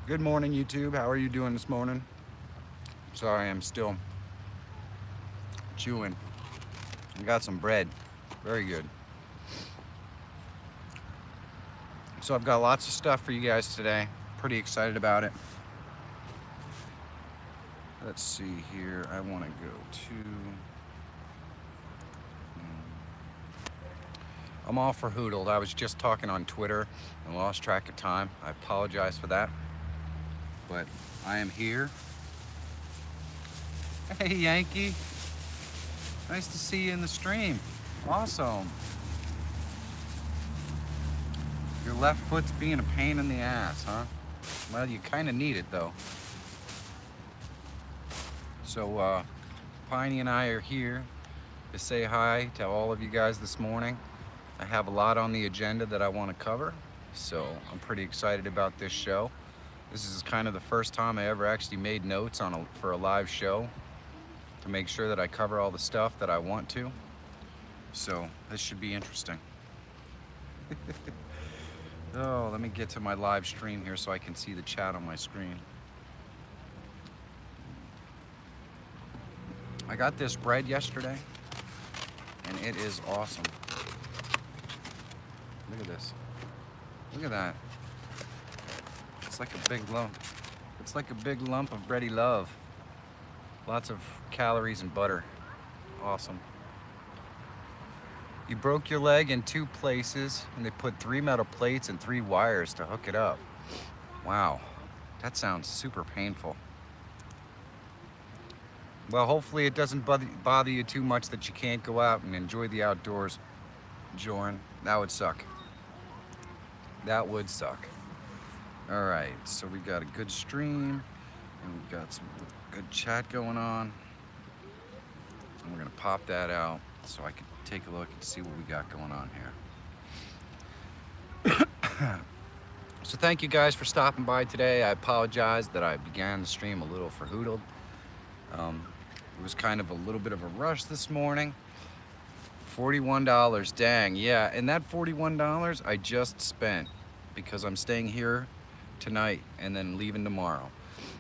Good morning, YouTube. How are you doing this morning? Sorry, I'm still chewing. I got some bread. Very good. So I've got lots of stuff for you guys today. Pretty excited about it. Let's see here. I want to go to... I'm all for hoodled. I was just talking on Twitter and lost track of time. I apologize for that. But I am here. Hey, Yankee. Nice to see you in the stream. Awesome. Your left foot's being a pain in the ass, huh? Well, you kind of need it, though. So, Piney and I are here to say hi to all of you guys this morning. I have a lot on the agenda that I want to cover, so I'm pretty excited about this show. This is kind of the first time I ever actually made notes for a live show to make sure that I cover all the stuff that I want to. So this should be interesting. Oh, let me get to my live stream here so I can see the chat on my screen. I got this bread yesterday, and it is awesome. Look at this. Look at that. It's like a big lump. It's like a big lump of bready love. Lots of calories and butter. Awesome. You broke your leg in 2 places, and they put 3 metal plates and 3 wires to hook it up. Wow, that sounds super painful. Well, hopefully it doesn't bother you too much that you can't go out and enjoy the outdoors, Joran. That would suck. That would suck. All right, so we got a good stream, and we've got some good chat going on. And we're gonna pop that out so I can take a look and see what we got going on here. So thank you guys for stopping by today. I apologize that I began the stream a little forhoodled. It was kind of a little bit of a rush this morning. $41, dang, yeah, and that $41 I just spent because I'm staying here tonight and then leaving tomorrow.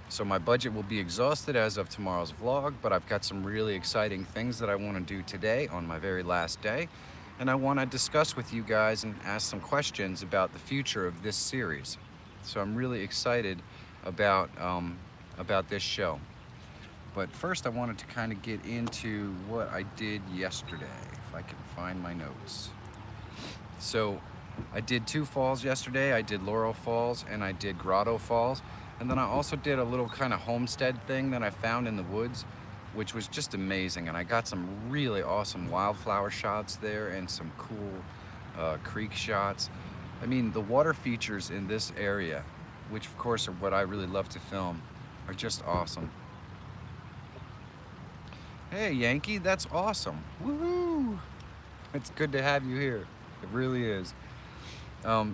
So my budget will be exhausted as of tomorrow's vlog, but I've got some really exciting things that I want to do today on my very last day, and I want to discuss with you guys and ask some questions about the future of this series. So I'm really excited about this show. But first I wanted to kind of get into what I did yesterday, if I can find my notes. So I did 2 falls yesterday. I did Laurel Falls and I did Grotto Falls. And then I also did a little kind of homestead thing that I found in the woods, which was just amazing. And I got some really awesome wildflower shots there and some cool creek shots. I mean, the water features in this area, which of course are what I really love to film, are just awesome. Hey, Yankee, that's awesome. Woohoo! It's good to have you here. It really is.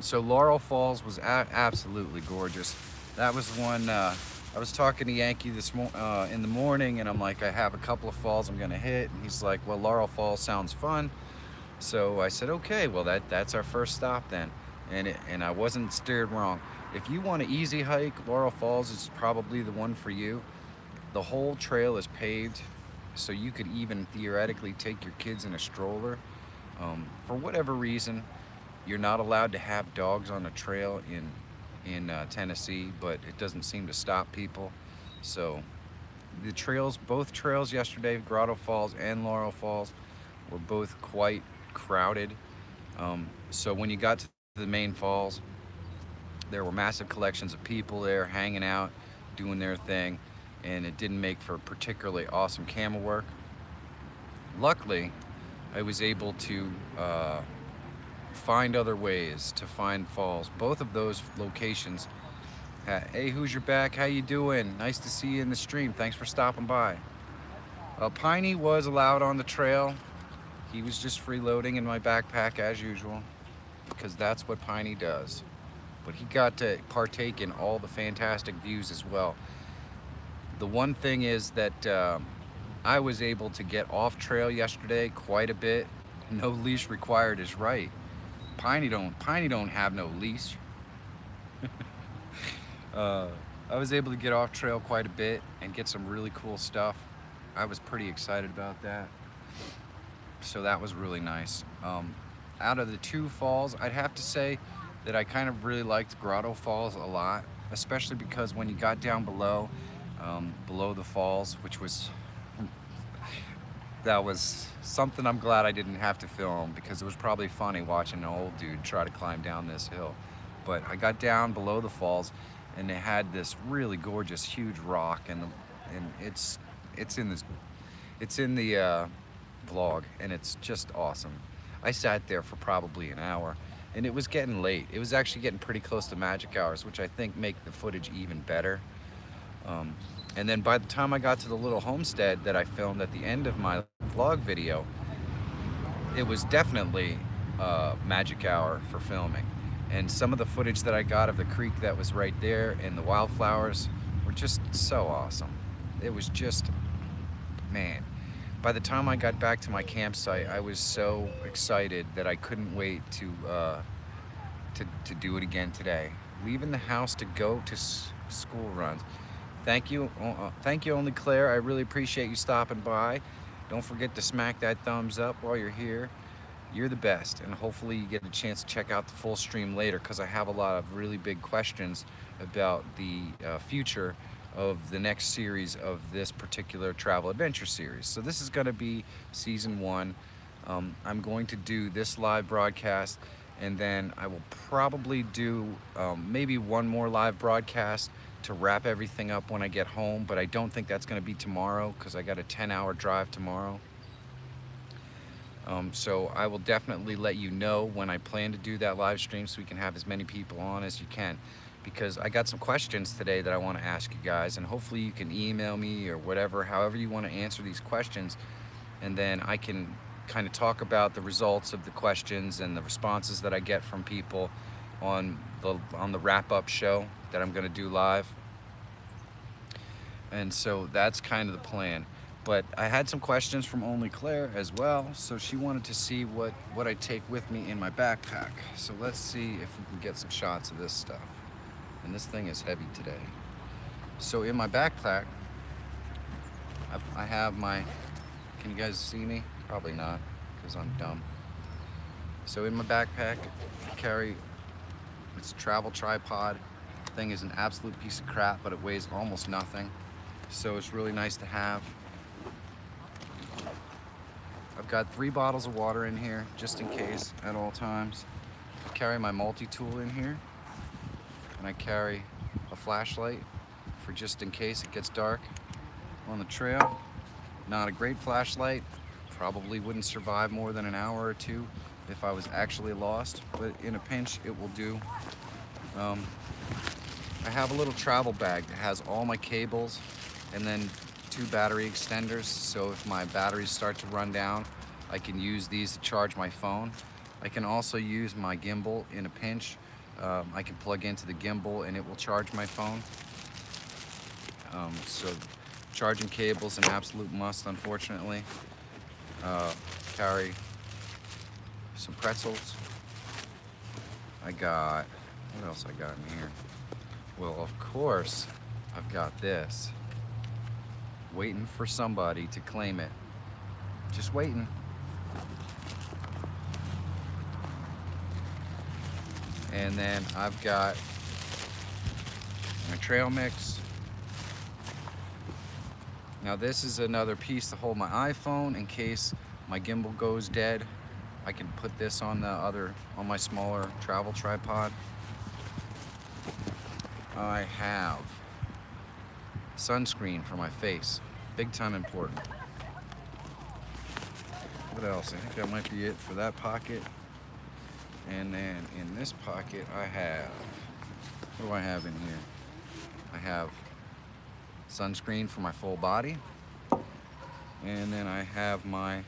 So Laurel Falls was absolutely gorgeous. That was one, I was talking to Yankee in the morning, and I'm like, I have a couple of falls I'm gonna hit. And he's like, well, Laurel Falls sounds fun. So I said, okay, well, that's our first stop then. And I wasn't steered wrong. If you want an easy hike, Laurel Falls is probably the one for you. The whole trail is paved, so you could even theoretically take your kids in a stroller. For whatever reason, you're not allowed to have dogs on a trail in Tennessee, but it doesn't seem to stop people. So the trails, both trails yesterday, Grotto Falls and Laurel Falls, were both quite crowded. So when you got to the main falls, there were massive collections of people there hanging out, doing their thing, and it didn't make for particularly awesome camera work. Luckily, I was able to find other ways to find falls. Both of those locations. Hey, who's your back? How you doing? Nice to see you in the stream. Thanks for stopping by. Piney was allowed on the trail. He was just freeloading in my backpack as usual, because that's what Piney does. But he got to partake in all the fantastic views as well. The one thing is that I was able to get off trail yesterday quite a bit. No leash required is right. Piney don't have no leash. Uh, I was able to get off trail quite a bit and get some really cool stuff. I was pretty excited about that. So that was really nice. Out of the two falls, I'd have to say that I kind of really liked Grotto Falls a lot, especially because when you got down below, below the falls, which was, that was something I'm glad I didn't have to film, because it was probably funny watching an old dude try to climb down this hill. But I got down below the falls and they had this really gorgeous huge rock, and it's in the vlog, and it's just awesome. I sat there for probably an hour, and it was getting late. It was actually getting pretty close to magic hours, which I think make the footage even better. And then by the time I got to the little homestead that I filmed at the end of my vlog video, it was definitely magic hour for filming. And some of the footage that I got of the creek that was right there and the wildflowers were just so awesome. It was just, man. By the time I got back to my campsite, I was so excited that I couldn't wait to do it again today. Leaving the house to go to school runs. Thank you, Only Claire. I really appreciate you stopping by. Don't forget to smack that thumbs up while you're here. You're the best, and hopefully you get a chance to check out the full stream later, because I have a lot of really big questions about the future of the next series of this particular travel adventure series. So this is going to be season 1. I'm going to do this live broadcast, and then I will probably do maybe one more live broadcast to wrap everything up when I get home, but I don't think that's going to be tomorrow, because I got a 10-hour drive tomorrow. So I will definitely let you know when I plan to do that live stream, so we can have as many people on as you can, because I got some questions today that I want to ask you guys, and hopefully you can email me or whatever, however you want to answer these questions, and then I can kind of talk about the results of the questions and the responses that I get from people on the wrap-up show that I'm going to do live. And so that's kind of the plan. But I had some questions from Only Claire as well, so she wanted to see what I take with me in my backpack. So let's see if we can get some shots of this stuff. And this thing is heavy today. So in my backpack, I have my, can you guys see me? Probably not, because I'm dumb. So in my backpack, I carry, it's a travel tripod. The thing is an absolute piece of crap, but it weighs almost nothing. So it's really nice to have. I've got 3 bottles of water in here, just in case, at all times. I carry my multi-tool in here, and I carry a flashlight for just in case it gets dark on the trail. Not a great flashlight, probably wouldn't survive more than an hour or 2 if I was actually lost, but in a pinch, it will do. I have a little travel bag that has all my cables, and then 2 battery extenders, so if my batteries start to run down, I can use these to charge my phone. I can also use my gimbal in a pinch. I can plug into the gimbal and it will charge my phone. So charging cable's an absolute must, unfortunately. Carry some pretzels. I got, what else I got in here? Well, of course, I've got this. Waiting for somebody to claim it. Just waiting. And then I've got my trail mix. Now this is another piece to hold my iPhone in case my gimbal goes dead. I can put this on my smaller travel tripod. I have sunscreen for my face. Big time important. What else? I think that might be it for that pocket. And then in this pocket I have, what do I have in here? I have sunscreen for my full body. And then I have my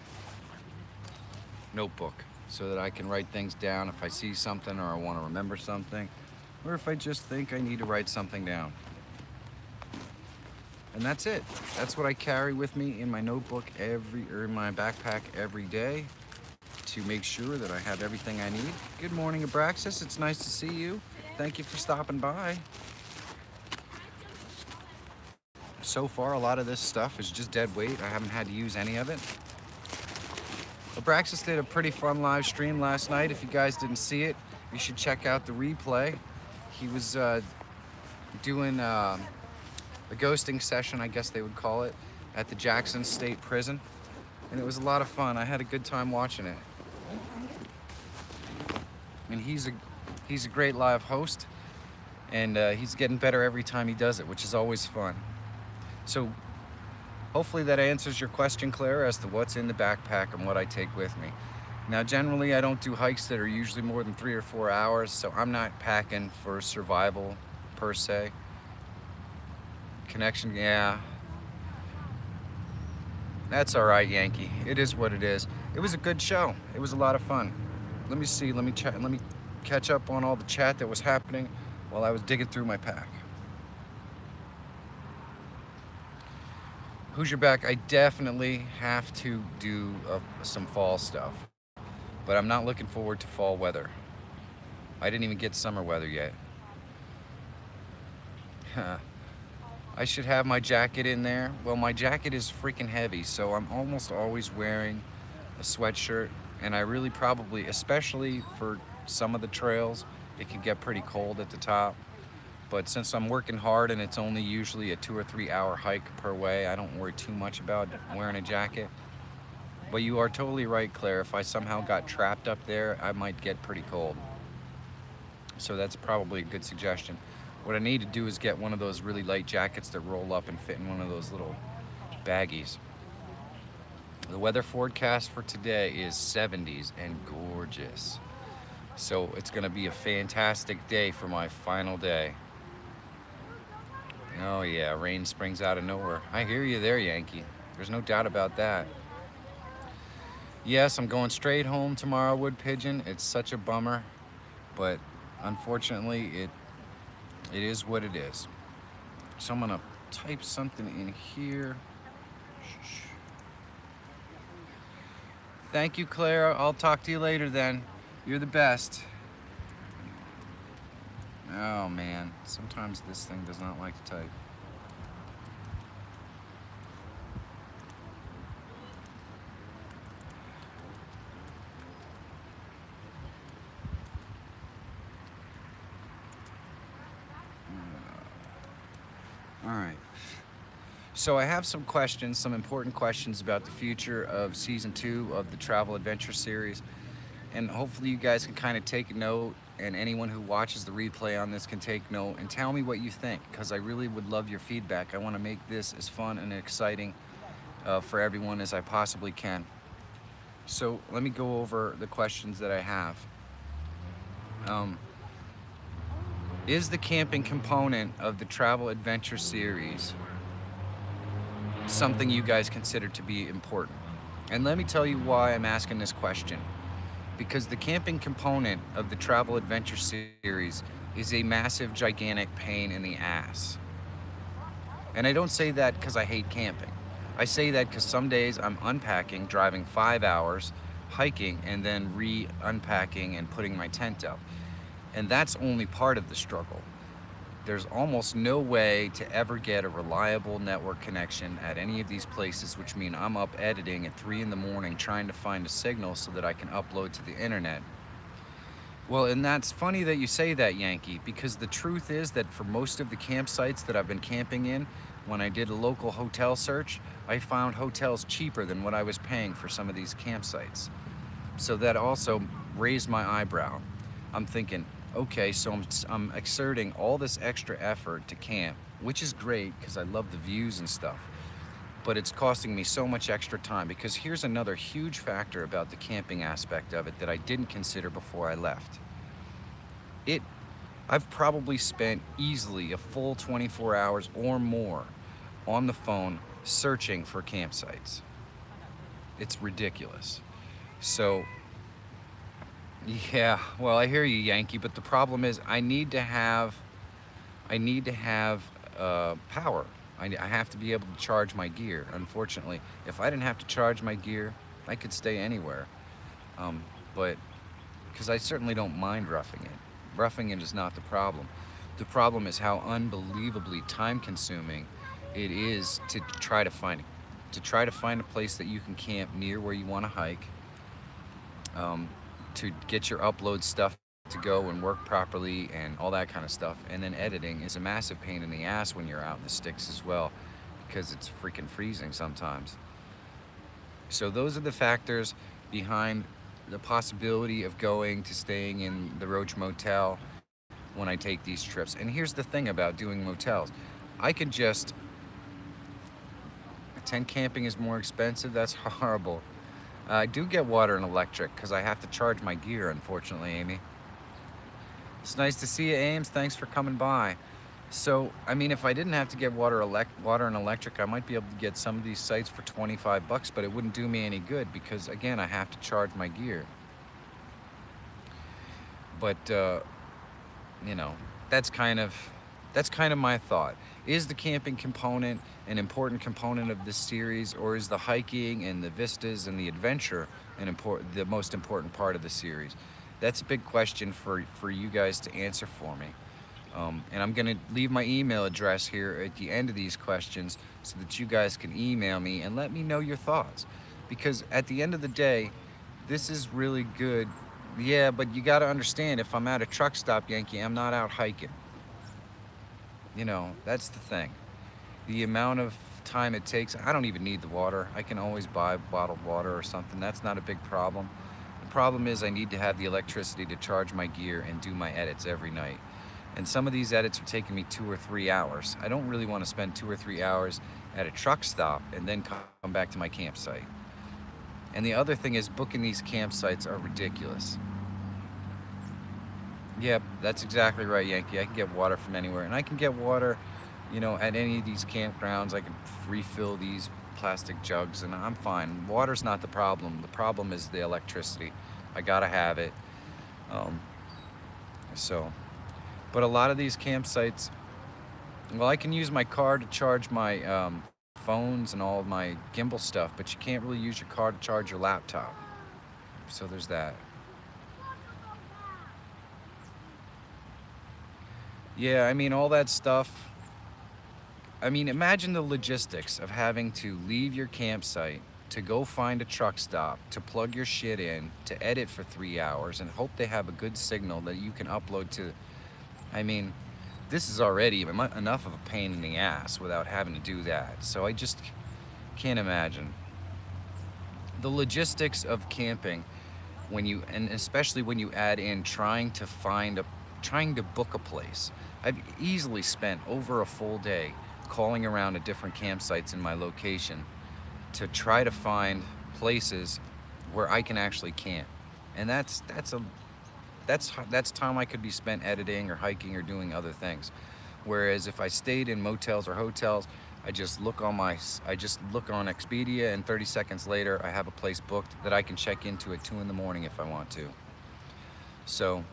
notebook so that I can write things down if I see something or I want to remember something, or if I just think I need to write something down. And that's it. That's what I carry with me in my notebook in my backpack every day to make sure that I have everything I need. Good morning, Abraxas. It's nice to see you. Thank you for stopping by. So far, a lot of this stuff is just dead weight. I haven't had to use any of it. Abraxas did a pretty fun live stream last night. If you guys didn't see it, you should check out the replay. He was doing a ghosting session, I guess they would call it, at the Jackson State Prison. And it was a lot of fun. I had a good time watching it. And he's a great live host, and he's getting better every time he does it, which is always fun. So hopefully that answers your question, Claire, as to what's in the backpack and what I take with me. Now, generally, I don't do hikes that are usually more than 3 or 4 hours, so I'm not packing for survival per se. Connection, yeah. That's all right, Yankee. It is what it is. It was a good show. It was a lot of fun. Let me see, let me catch up on all the chat that was happening while I was digging through my pack. Who's your back? I definitely have to do some fall stuff, but I'm not looking forward to fall weather. I didn't even get summer weather yet. I should have my jacket in there. Well, my jacket is freaking heavy, so I'm almost always wearing a sweatshirt, and I really probably, especially for some of the trails, it can get pretty cold at the top. But since I'm working hard and it's only usually a 2 or 3 hour hike per way, I don't worry too much about wearing a jacket. But you are totally right, Claire. If I somehow got trapped up there, I might get pretty cold. So that's probably a good suggestion. What I need to do is get one of those really light jackets that roll up and fit in one of those little baggies. The weather forecast for today is 70s and gorgeous. So it's gonna be a fantastic day for my final day. Oh yeah, rain springs out of nowhere. I hear you there, Yankee. There's no doubt about that. Yes, I'm going straight home tomorrow, Wood Pigeon. It's such a bummer, but unfortunately, it is what it is. So I'm gonna type something in here. Thank you, Clara. I'll talk to you later then. You're the best. Oh man, sometimes this thing does not like to type. All right. So I have some questions, some important questions about the future of season 2 of the Travel Adventure series. And hopefully you guys can kind of take note, and anyone who watches the replay on this can take note and tell me what you think, because I really would love your feedback. I want to make this as fun and exciting for everyone as I possibly can. So let me go over the questions that I have. Is the camping component of the Travel Adventure series something you guys consider to be important? And let me tell you why I'm asking this question. Because the camping component of the Travel Adventure series is a massive, gigantic pain in the ass. And I don't say that because I hate camping. I say that because some days I'm unpacking, driving 5 hours, hiking, and then re-unpacking and putting my tent up. And that's only part of the struggle. There's almost no way to ever get a reliable network connection at any of these places, which means I'm up editing at 3 in the morning trying to find a signal so that I can upload to the internet. Well, and that's funny that you say that, Yankee, because the truth is that for most of the campsites that I've been camping in, when I did a local hotel search, I found hotels cheaper than what I was paying for some of these campsites. So that also raised my eyebrow. I'm thinking, okay, so I'm exerting all this extra effort to camp, which is great because I love the views and stuff, but it's costing me so much extra time. Because here's another huge factor about the camping aspect of it that I didn't consider before I left. I've probably spent easily a full 24 hours or more on the phone searching for campsites. It's ridiculous. So yeah, well, I hear you, Yankee, but the problem is I need to have power. I have to be able to charge my gear. Unfortunately, if I didn't have to charge my gear, I could stay anywhere. But because I certainly don't mind roughing it. Roughing it is not the problem. The problem is how unbelievably time-consuming it is to try to find a place that you can camp near where you want to hike, to get your upload stuff to go and work properly and all that kind of stuff. And then editing is a massive pain in the ass when you're out in the sticks as well, because it's freaking freezing sometimes. So those are the factors behind the possibility of going to staying in the Roach Motel when I take these trips. And here's the thing about doing motels. I could just, tent camping is more expensive. That's horrible. I do get water and electric because I have to charge my gear, unfortunately, Amy. It's nice to see you, Ames. Thanks for coming by. So, I mean, if I didn't have to get water and electric, I might be able to get some of these sites for 25 bucks, but it wouldn't do me any good because, again, I have to charge my gear. But, you know, that's kind of my thought. Is the camping component an important component of this series, or is the hiking and the vistas and the adventure the most important part of the series? That's a big question for you guys to answer for me. And I'm gonna leave my email address here at the end of these questions so that you guys can email me and let me know your thoughts. Because at the end of the day, this is really good. Yeah, but you gotta understand, if I'm at a truck stop, Yankee, I'm not out hiking. You know, that's the thing. The amount of time it takes, I don't even need the water. I can always buy bottled water or something. That's not a big problem. The problem is I need to have the electricity to charge my gear and do my edits every night. And some of these edits are taking me 2 or 3 hours. I don't really want to spend 2 or 3 hours at a truck stop and then come back to my campsite. And the other thing is, booking these campsites are ridiculous. Yep, that's exactly right, Yankee. I can get water from anywhere. And I can get water, you know, at any of these campgrounds. I can refill these plastic jugs and I'm fine. Water's not the problem. The problem is the electricity. I gotta have it. But a lot of these campsites, well, I can use my car to charge my phones and all of my gimbal stuff, but you can't really use your car to charge your laptop. So there's that. Yeah, I mean, all that stuff. I mean, imagine the logistics of having to leave your campsite to go find a truck stop, to plug your shit in, to edit for 3 hours and hope they have a good signal that you can upload to. I mean, this is already enough of a pain in the ass without having to do that. So I just can't imagine. The logistics of camping, and especially when you add in trying to book a place. I've easily spent over a full day calling around to different campsites in my location to try to find places where I can actually camp. And that's time I could be spent editing or hiking or doing other things. Whereas if I stayed in motels or hotels, I just look on Expedia, and 30 seconds later I have a place booked that I can check into at 2 in the morning if I want to. So,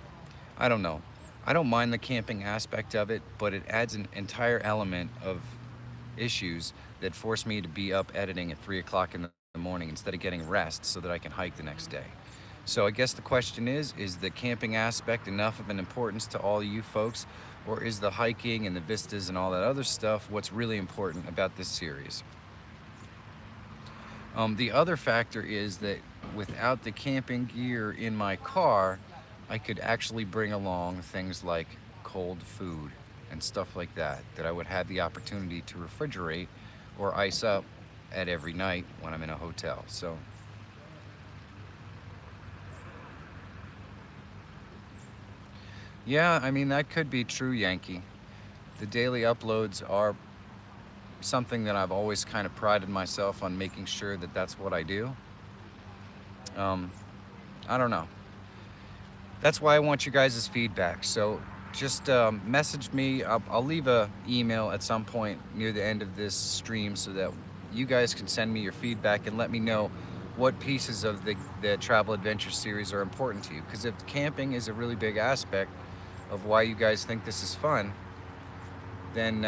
I don't know. I don't mind the camping aspect of it, but it adds an entire element of issues that force me to be up editing at 3 o'clock in the morning instead of getting rest so that I can hike the next day. So I guess the question is the camping aspect enough of an importance to all you folks, or is the hiking and the vistas and all that other stuff what's really important about this series? The other factor is that without the camping gear in my car, I could actually bring along things like cold food and stuff like that I would have the opportunity to refrigerate or ice up at every night when I'm in a hotel. So yeah, I mean, that could be true, Yankee. The daily uploads are something that I've always kind of prided myself on making sure that that's what I do. I don't know. That's why I want you guys' feedback. So just message me. I'll leave an email at some point near the end of this stream so that you guys can send me your feedback and let me know what pieces of the travel adventure series are important to you. Because if camping is a really big aspect of why you guys think this is fun, then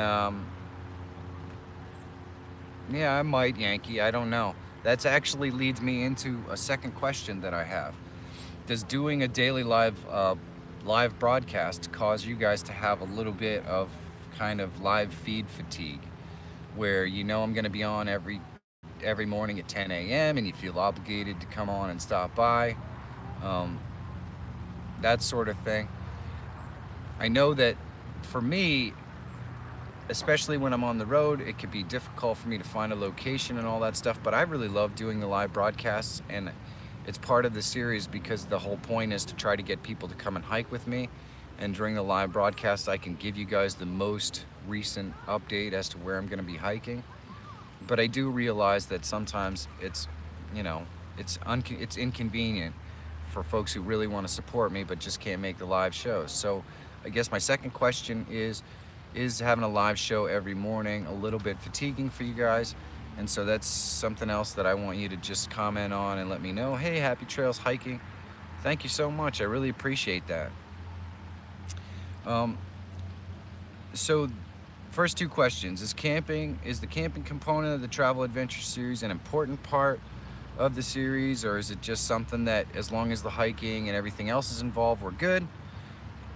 yeah, I might, Yankee. I don't know. That actually leads me into a second question that I have. Does doing a daily live broadcast cause you guys to have a little bit of kind of live feed fatigue? where you know I'm going to be on every morning at 10 a.m. and you feel obligated to come on and stop by. Um, that sort of thing. I know that for me, especially when I'm on the road, it can be difficult for me to find a location and all that stuff, but I really love doing the live broadcasts, and it's part of the series because the whole point is to try to get people to come and hike with me. And during the live broadcast, I can give you guys the most recent update as to where I'm going to be hiking. But I do realize that sometimes it's, you know, it's inconvenient for folks who really want to support me but just can't make the live shows. So I guess my second question is having a live show every morning a little bit fatiguing for you guys? And so that's something else that I want you to just comment on and let me know. Hey, happy trails hiking. Thank you so much. I really appreciate that. So first two questions. Is the camping component of the travel adventure series an important part of the series, or is it just something that as long as the hiking and everything else is involved, we're good?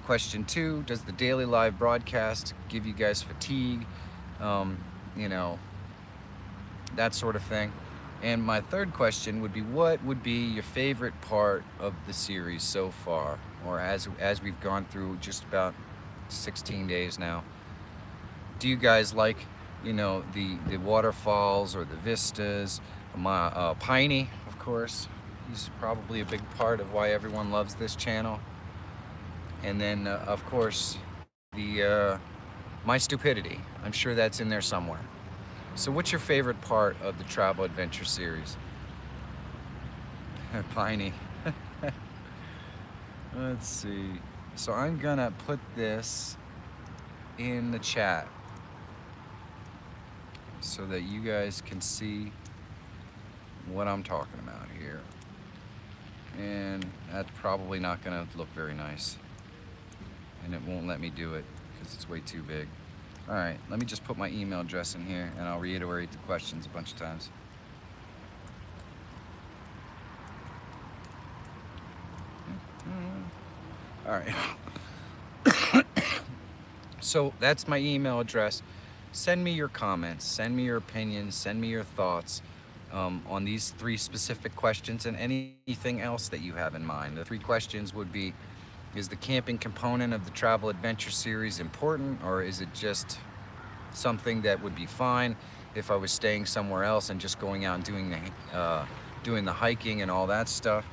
Question two, does the daily live broadcast give you guys fatigue? You know, that sort of thing. And my third question would be, what would be your favorite part of the series so far, or as we've gone through just about 16 days now? Do you guys like, you know, the waterfalls or the vistas? Piney, of course, he's probably a big part of why everyone loves this channel. And then, of course, my stupidity. I'm sure that's in there somewhere. So what's your favorite part of the travel adventure series? Piney. Let's see. So I'm gonna put this in the chat so that you guys can see what I'm talking about here. And that's probably not gonna look very nice. And it won't let me do it because it's way too big. All right, let me just put my email address in here and I'll reiterate the questions a bunch of times. All right. So that's my email address. Send me your comments, send me your opinions, send me your thoughts on these three specific questions and anything else that you have in mind. The three questions would be, is the camping component of the travel adventure series important, or is it just something that would be fine if I was staying somewhere else and just going out and doing the hiking and all that stuff?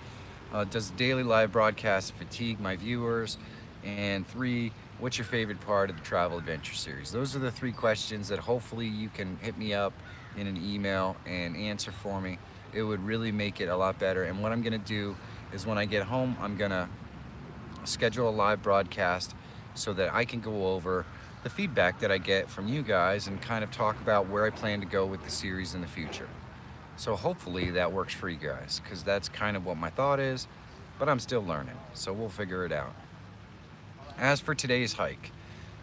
Does the daily live broadcast fatigue my viewers? And three, what's your favorite part of the travel adventure series? Those are the three questions that hopefully you can hit me up in an email and answer for me. It would really make it a lot better. And what I'm gonna do is when I get home, I'm gonna schedule a live broadcast so that I can go over the feedback that I get from you guys and kind of talk about where I plan to go with the series in the future. So hopefully that works for you guys, because that's kind of what my thought is, but I'm still learning, so we'll figure it out. As for today's hike,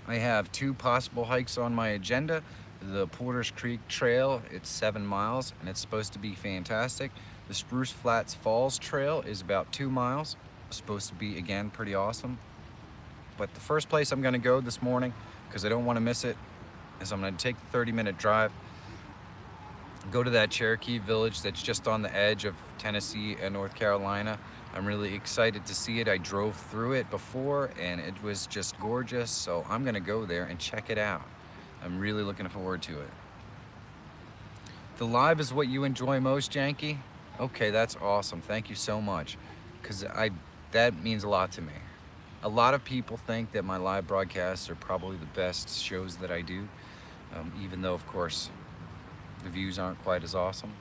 I have two possible hikes on my agenda. The Porter's Creek Trail, it's 7 miles and it's supposed to be fantastic. The Spruce Flats Falls Trail is about 2 miles. Supposed to be, again, pretty awesome. But the first place I'm gonna go this morning, because I don't want to miss it, is I'm gonna take the 30-minute drive, go to that Cherokee village that's just on the edge of Tennessee and North Carolina. I'm really excited to see it. I drove through it before and it was just gorgeous, so I'm gonna go there and check it out. I'm really looking forward to it. The live is what you enjoy most, Janky? Okay, that's awesome. Thank you so much, because that means a lot to me. A lot of people think that my live broadcasts are probably the best shows that I do, even though, of course, the views aren't quite as awesome.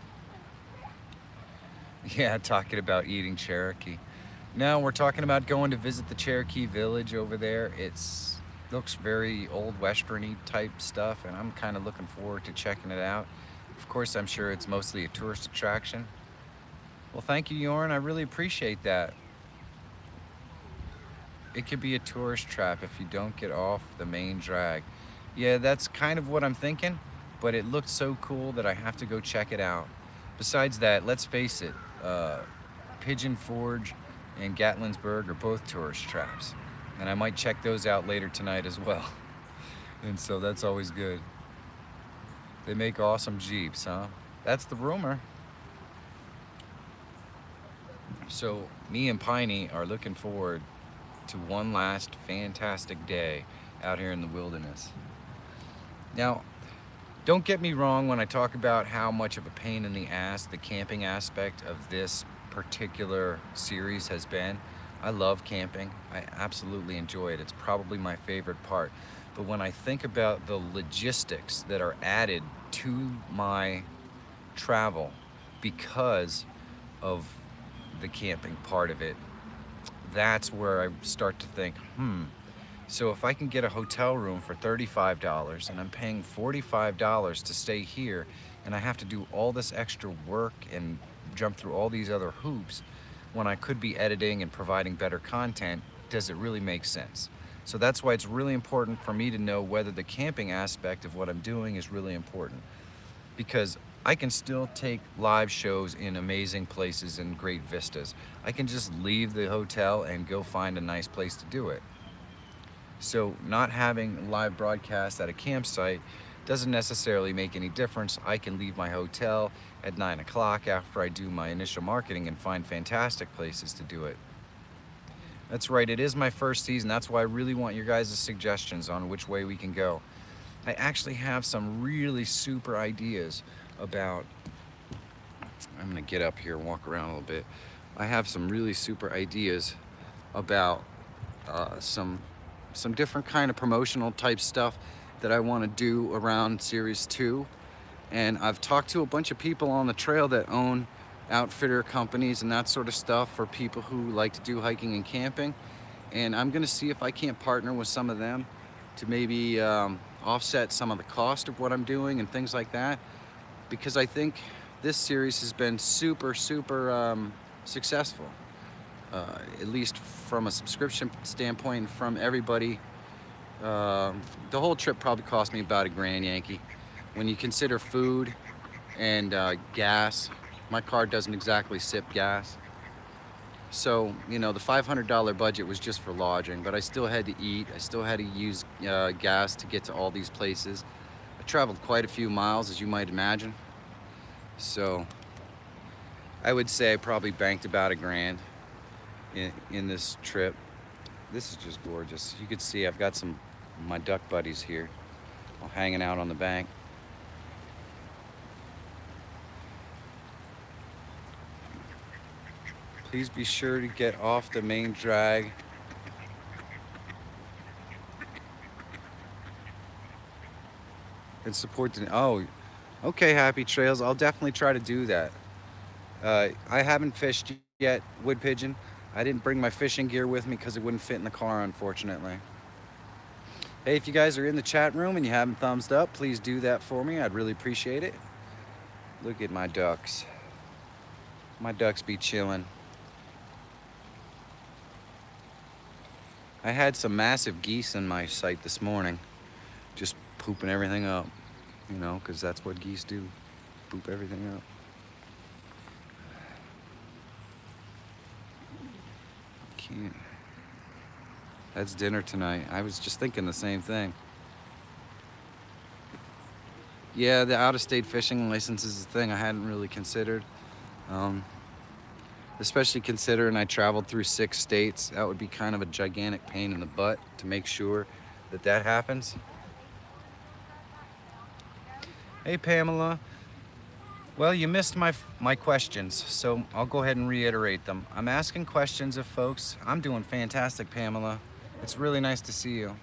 Yeah, talking about eating Cherokee. No, we're talking about going to visit the Cherokee village over there. Looks very old western-y type stuff, and I'm kind of looking forward to checking it out. Of course, I'm sure it's mostly a tourist attraction. Well, thank you, Jorn. I really appreciate that. It could be a tourist trap if you don't get off the main drag. Yeah, that's kind of what I'm thinking, but it looked so cool that I have to go check it out. Besides that, let's face it, Pigeon Forge and Gatlinburg are both tourist traps, and I might check those out later tonight as well. And so that's always good. They make awesome Jeeps, huh? That's the rumor. So me and Piney are looking forward to one last fantastic day out here in the wilderness. Now, don't get me wrong when I talk about how much of a pain in the ass the camping aspect of this particular series has been. I love camping. I absolutely enjoy it. It's probably my favorite part. But when I think about the logistics that are added to my travel because of the camping part of it, that's where I start to think, so if I can get a hotel room for $35 and I'm paying $45 to stay here, and I have to do all this extra work and jump through all these other hoops when I could be editing and providing better content, does it really make sense? So that's why it's really important for me to know whether the camping aspect of what I'm doing is really important, because I can still take live shows in amazing places and great vistas. I can just leave the hotel and go find a nice place to do it. So not having live broadcasts at a campsite doesn't necessarily make any difference. I can leave my hotel at 9 o'clock after I do my initial marketing and find fantastic places to do it. That's right, it is my first season. That's why I really want your guys' suggestions on which way we can go. I actually have some really super ideas about, I'm gonna get up here and walk around a little bit. I have some really super ideas about some different kind of promotional type stuff that I want to do around Series 2. And I've talked to a bunch of people on the trail that own outfitter companies and that sort of stuff for people who like to do hiking and camping. And I'm going to see if I can't partner with some of them to maybe offset some of the cost of what I'm doing and things like that. Because I think this series has been super successful. At least from a subscription standpoint and from everybody. The whole trip probably cost me about $1,000 Yankee. When you consider food and gas, my car doesn't exactly sip gas. So, you know, the $500 budget was just for lodging, but I still had to eat. I still had to use gas to get to all these places. I traveled quite a few miles, as you might imagine. So I would say I probably banked about $1,000 in this trip. This is just gorgeous. You can see I've got my duck buddies here all hanging out on the bank. Please be sure to get off the main drag. And support the, oh, okay, Happy Trails. I'll definitely try to do that. I haven't fished yet, wood pigeon. I didn't bring my fishing gear with me because it wouldn't fit in the car, unfortunately. Hey, if you guys are in the chat room and you haven't thumbs up, please do that for me. I'd really appreciate it. Look at my ducks. My ducks be chilling. I had some massive geese in my sight this morning, just pooping everything up, you know, because that's what geese do, poop everything up. Can't. That's dinner tonight. I was just thinking the same thing. Yeah, the out-of-state fishing license is a thing I hadn't really considered. Especially considering I traveled through 6 states. That would be kind of a gigantic pain in the butt to make sure that that happens. Hey, Pamela. Well, you missed my questions, so I'll go ahead and reiterate them. I'm asking questions of folks. I'm doing fantastic, Pamela. It's really nice to see you.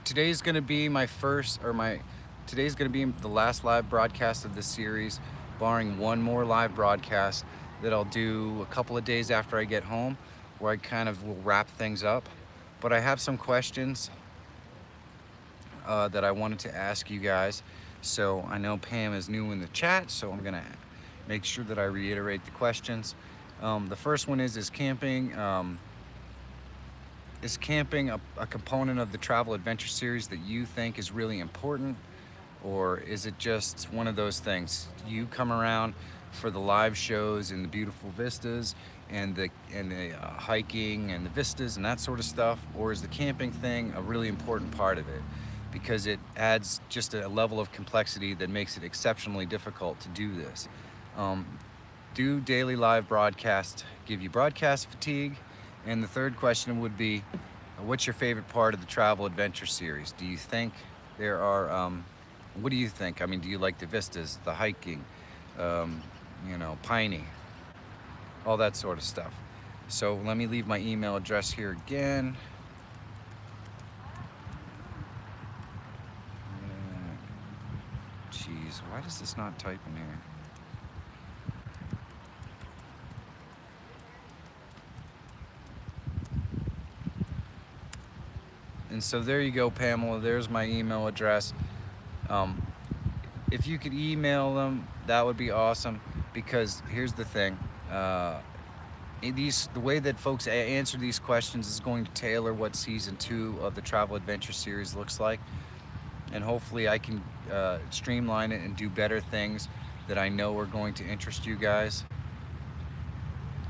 Today's gonna be today's gonna be the last live broadcast of this series, barring one more live broadcast that I'll do a couple of days after I get home, where I kind of will wrap things up. But I have some questions that I wanted to ask you guys. So I know Pam is new in the chat, so I'm gonna make sure that I reiterate the questions. The first one is camping a component of the travel adventure series that you think is really important? Or is it just one of those things? You come around for the live shows and the beautiful vistas and the hiking and the vistas and that sort of stuff, or is the camping thing a really important part of it? Because it adds just a level of complexity that makes it exceptionally difficult to do this. Do daily live broadcasts give you broadcast fatigue? And the third question would be, what's your favorite part of the travel adventure series? Do you think there are, what do you think? I mean, do you like the vistas, the hiking, you know, piney, all that sort of stuff? So let me leave my email address here again. Jeez, why does this not type in here? And so there you go, Pamela, there's my email address. If you could email them, that would be awesome, because here's the thing. The way that folks answer these questions is going to tailor what season 2 of the Travel Adventure series looks like. And hopefully I can streamline it and do better things that I know are going to interest you guys.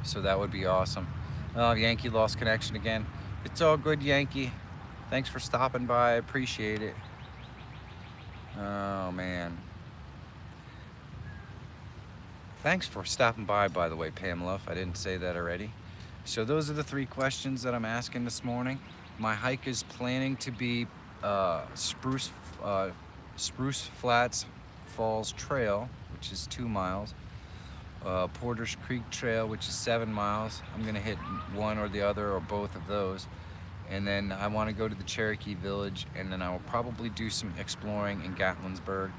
So that would be awesome. Yankee lost connection again. It's all good, Yankee. Thanks for stopping by, I appreciate it. Oh man. Thanks for stopping by the way, Pamela, if I didn't say that already. So those are the 3 questions that I'm asking this morning. My hike is planning to be Spruce Flats Falls Trail, which is 2 miles. Porter's Creek Trail, which is 7 miles. I'm gonna hit one or the other or both of those. And then I want to go to the Cherokee Village, and then I will probably do some exploring in Gatlinburg,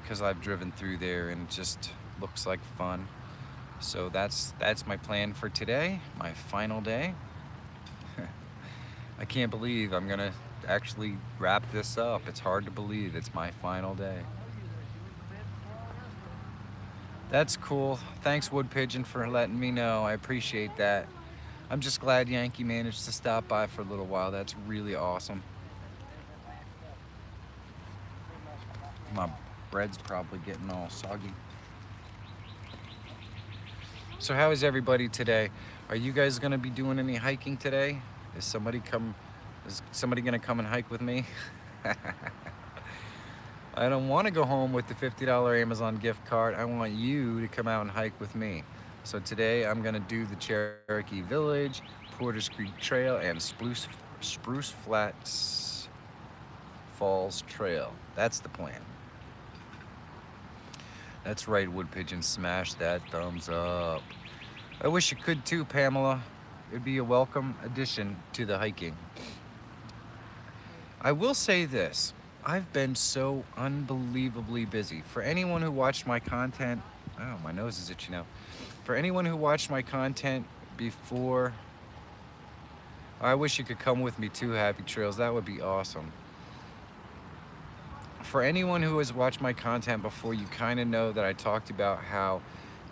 because I've driven through there and it just looks like fun. So that's my plan for today, my final day. I can't believe I'm gonna actually wrap this up. It's hard to believe it's my final day. That's cool. Thanks, Wood Pigeon, for letting me know. I appreciate that. I'm just glad Yankee managed to stop by for a little while. That's really awesome. My bread's probably getting all soggy. So how is everybody today? Are you guys gonna be doing any hiking today? Is somebody gonna come and hike with me? I don't want to go home with the $50 Amazon gift card. I want you to come out and hike with me. So today I'm gonna do the Cherokee Village, Porter's Creek Trail, and Spruce Flats Falls Trail. That's the plan. That's right, Wood Pigeon, smash that thumbs up. I wish you could too, Pamela. It'd be a welcome addition to the hiking. I will say this, I've been so unbelievably busy. For anyone who watched my content, oh, my nose is itchy now. For anyone who watched my content before, I wish you could come with me too, Happy Trails. That would be awesome. For anyone who has watched my content before, you kind of know that I talked about how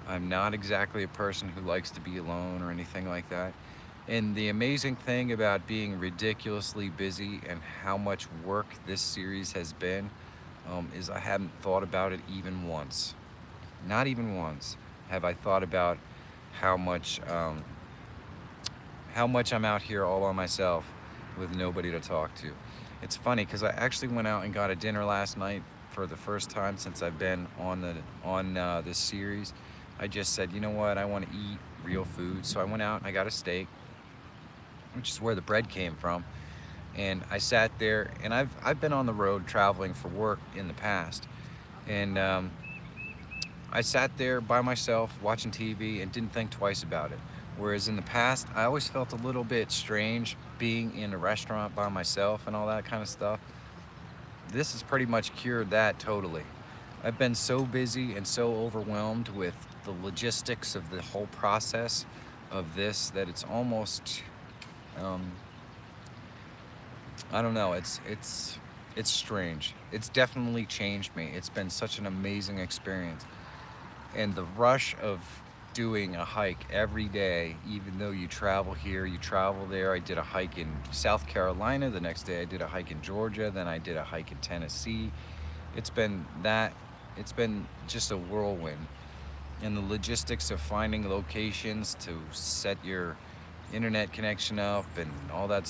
I'm not exactly a person who likes to be alone or anything like that. And the amazing thing about being ridiculously busy and how much work this series has been is I haven't thought about it even once. Not even once have I thought about how much I'm out here all by myself with nobody to talk to. It's funny because I actually went out and got a dinner last night for the first time since I've been on this series. I just said, you know what, I want to eat real food. So I went out and I got a steak, which is where the bread came from. And I sat there, and I've been on the road traveling for work in the past. And I sat there by myself watching TV and didn't think twice about it. Whereas in the past, I always felt a little bit strange being in a restaurant by myself and all that kind of stuff. This has pretty much cured that totally. I've been so busy and so overwhelmed with the logistics of the whole process of this that it's almost, I don't know, it's strange. It's definitely changed me. It's been such an amazing experience. And the rush of doing a hike every day, even though you travel here, you travel there. I did a hike in South Carolina. The next day I did a hike in Georgia. Then I did a hike in Tennessee. It's been just a whirlwind. and the logistics of finding locations to set your internet connection up and all that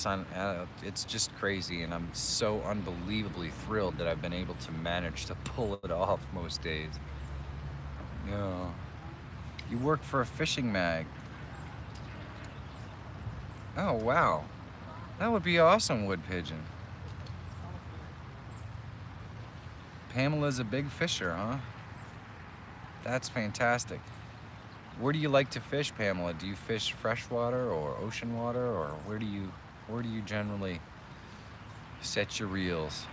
it's just crazy, and I'm so unbelievably thrilled that I've been able to manage to pull it off most days. Yeah. You work for a fishing mag. Oh wow, that would be awesome, Wood Pigeon. Pamela's a big fisher, huh? That's fantastic. Where do you like to fish, Pamela? Do you fish freshwater or ocean water, or where do you generally set your reels?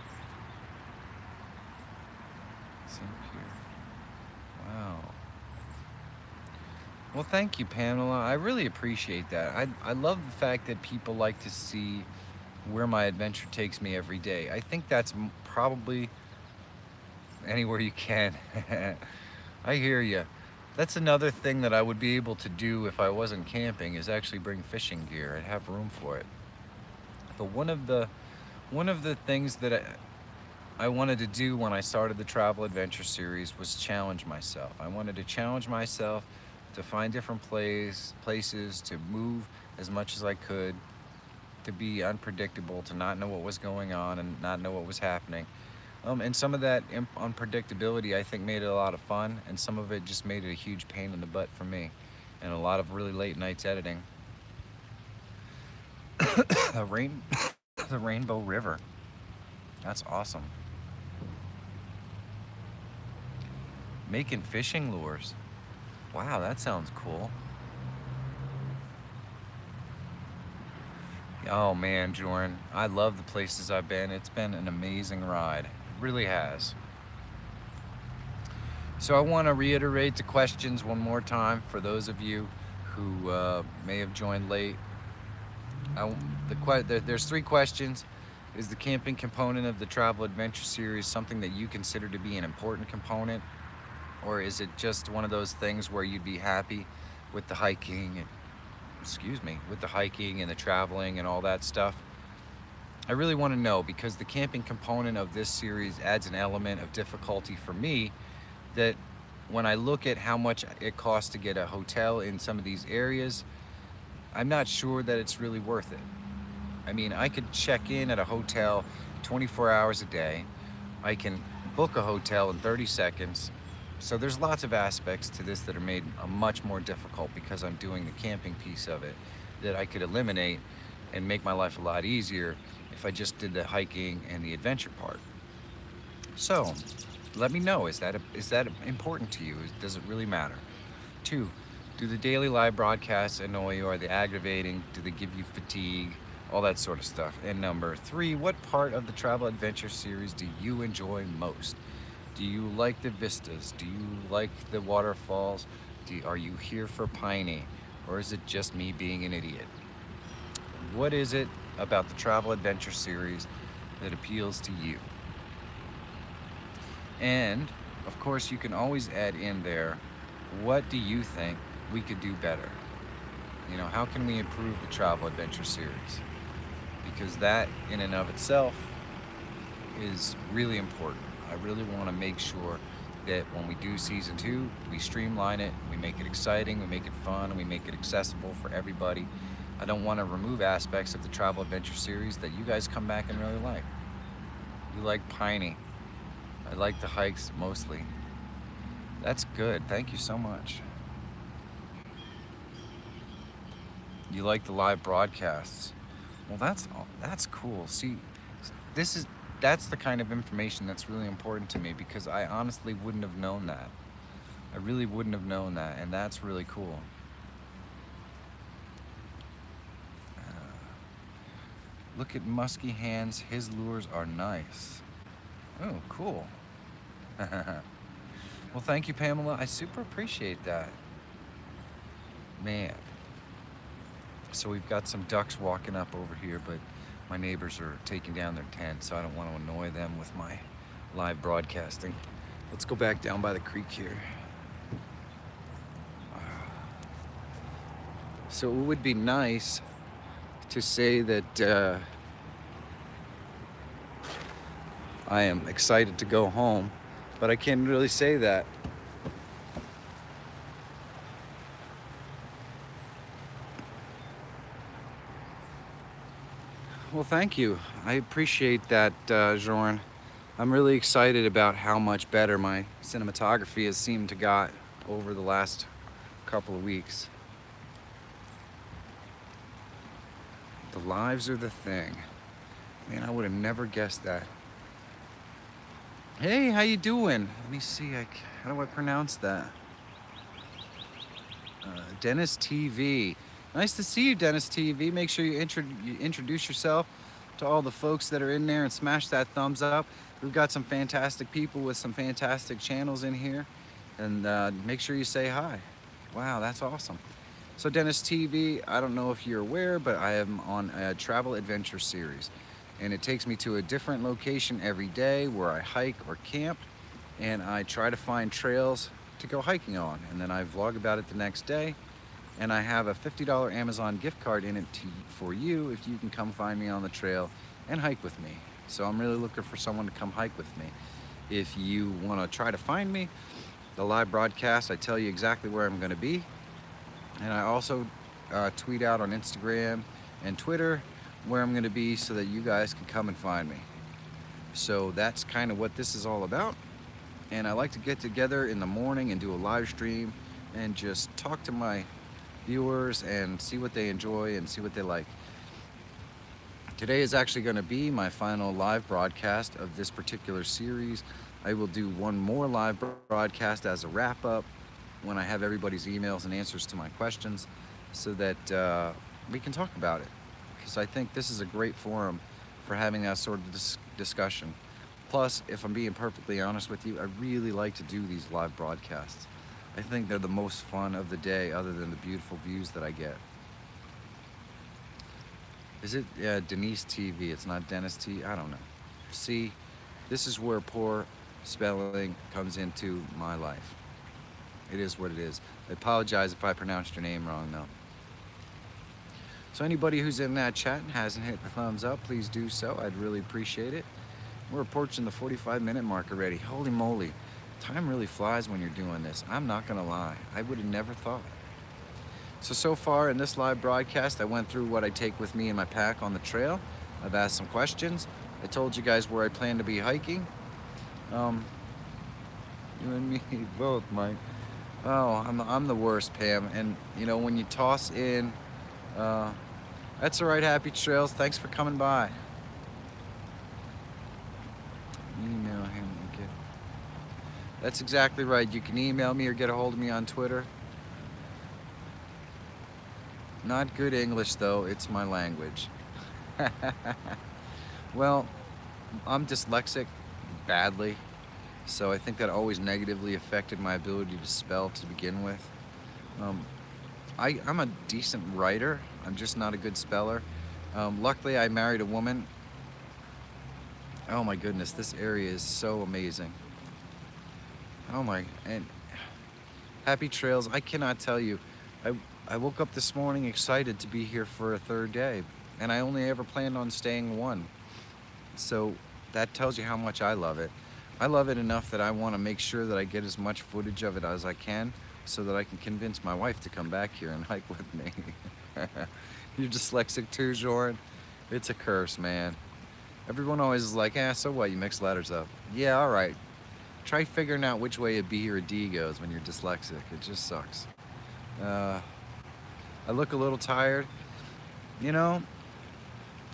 St. Pierre. Wow. Well, thank you, Pamela. I really appreciate that. I love the fact that people like to see where my adventure takes me every day. I think that's probably anywhere you can. I hear you. That's another thing that I would be able to do if I wasn't camping, is actually bring fishing gear. I'd have room for it. But one of the things that I wanted to do when I started the travel adventure series was challenge myself. I wanted to challenge myself to find different places, to move as much as I could, to be unpredictable, to not know what was going on and not know what was happening. And some of that unpredictability, I think, made it a lot of fun, and some of it just made it a huge pain in the butt for me, and a lot of really late nights editing. the Rainbow River. That's awesome. Making fishing lures. Wow, that sounds cool. Oh man, Jordan, I love the places I've been. It's been an amazing ride. It really has. So I want to reiterate the questions one more time for those of you who may have joined late. There's 3 questions. Is the camping component of the travel adventure series something that you consider to be an important component? Or is it just one of those things where you'd be happy with the hiking and with the hiking and the traveling and all that stuff? I really want to know, because the camping component of this series adds an element of difficulty for me, that when I look at how much it costs to get a hotel in some of these areas, I'm not sure that it's really worth it. I mean, I could check in at a hotel 24 hours a day. I can book a hotel in 30 seconds. So there's lots of aspects to this that are made much more difficult because I'm doing the camping piece of it, that I could eliminate and make my life a lot easier if I just did the hiking and the adventure part. So let me know, is that important to you? Does it really matter? 2, do the daily live broadcasts annoy you? Are they aggravating? Do they give you fatigue? All that sort of stuff. And number 3, what part of the travel adventure series do you enjoy most? Do you like the vistas? Do you like the waterfalls? Are you here for Piney? Or is it just me being an idiot? What is it about the travel adventure series that appeals to you? And of course, you can always add in there, what do you think we could do better? You know, how can we improve the travel adventure series? Because that in and of itself is really important. I really want to make sure that when we do season 2, we streamline it, we make it exciting, we make it fun, and we make it accessible for everybody. I don't want to remove aspects of the travel adventure series that you guys come back and really like. You like Piney. I like the hikes mostly. That's good. Thank you so much. You like the live broadcasts. Well, that's cool. See, that's the kind of information that's really important to me, because I honestly wouldn't have known that. I really wouldn't have known that, and that's really cool. Look at Musky Hands. His lures are nice. Oh, cool. Well, thank you, Pamela. I super appreciate that. Man. So we've got some ducks walking up over here, but my neighbors are taking down their tent, so I don't want to annoy them with my live broadcasting. Let's go back down by the creek here. So it would be nice to say that I am excited to go home, but I can't really say that. thank you. I appreciate that, Jorn. I'm really excited about how much better my cinematography has seemed to got over the last couple of weeks. The lives are the thing. Man, I would have never guessed that. Hey, how you doing? Let me see, how do I pronounce that? Dennis TV. Nice to see you, Dennis TV. Make sure you introduce yourself to all the folks that are in there and smash that thumbs up. We've got some fantastic people with some fantastic channels in here. And make sure you say hi. Wow, that's awesome. So Dennis TV, I don't know if you're aware, but I am on a travel adventure series. And it takes me to a different location every day where I hike or camp. And I try to find trails to go hiking on. And then I vlog about it the next day. And I have a $50 Amazon gift card in it for you if you can come find me on the trail and hike with me. So I'm really looking for someone to come hike with me. If you want to try to find me, the live broadcast, I tell you exactly where I'm going to be. And I also tweet out on Instagram and Twitter where I'm going to be so that you guys can come and find me. So that's kind of what this is all about. And I like to get together in the morning and do a live stream and just talk to my viewers and see what they enjoy and see what they like. Today is actually going to be my final live broadcast of this particular series. I will do one more live broadcast as a wrap-up when I have everybody's emails and answers to my questions so that we can talk about it. Because I think this is a great forum for having that sort of discussion. Plus, if I'm being perfectly honest with you, I really like to do these live broadcasts. I think they're the most fun of the day other than the beautiful views that I get. Is it Denise TV? It's not Dennis T? I don't know. See, this is where poor spelling comes into my life. It is what it is. I apologize if I pronounced your name wrong though. So anybody who's in that chat and hasn't hit the thumbs up, please do so. I'd really appreciate it. We're approaching the 45-minute mark already. Holy moly. Time really flies when you're doing this. I'm not gonna lie. I would have never thought. So far in this live broadcast, I went through what I take with me in my pack on the trail. I've asked some questions. I told you guys where I plan to be hiking. You and me both, Mike. Oh, I'm the worst, Pam. And you know, when you toss in, that's all right, Happy Trails. Thanks for coming by. Email him. Okay. That's exactly right. You can email me or get a hold of me on Twitter. Not good English though, it's my language. Well, I'm dyslexic badly, so I think that always negatively affected my ability to spell to begin with. I'm a decent writer, I'm just not a good speller. Luckily I married a woman. Oh my goodness, this area is so amazing. Oh my, and Happy Trails, I cannot tell you. I woke up this morning excited to be here for a third day, and I only ever planned on staying one. So that tells you how much I love it. I love it enough that I want to make sure that I get as much footage of it as I can so that I can convince my wife to come back here and hike with me. You're dyslexic too, Jordan? It's a curse, man. Everyone always is like, so what, you mix letters up. Yeah, all right. Try figuring out which way a B or a D goes when you're dyslexic. It just sucks. I look a little tired. You know,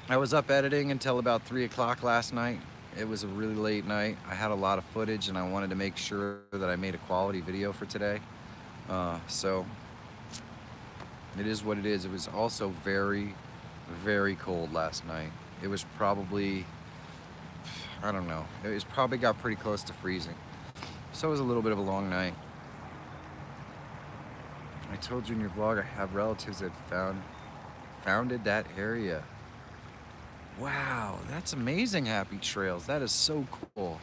I was up editing until about 3 o'clock last night. It was a really late night. I had a lot of footage and I wanted to make sure that I made a quality video for today. So it is what it is. It was also very, very cold last night. It was probably, I don't know, it was probably got pretty close to freezing. So it was a little bit of a long night. I told you in your vlog I have relatives that founded that area. Wow, that's amazing, Happy Trails. That is so cool.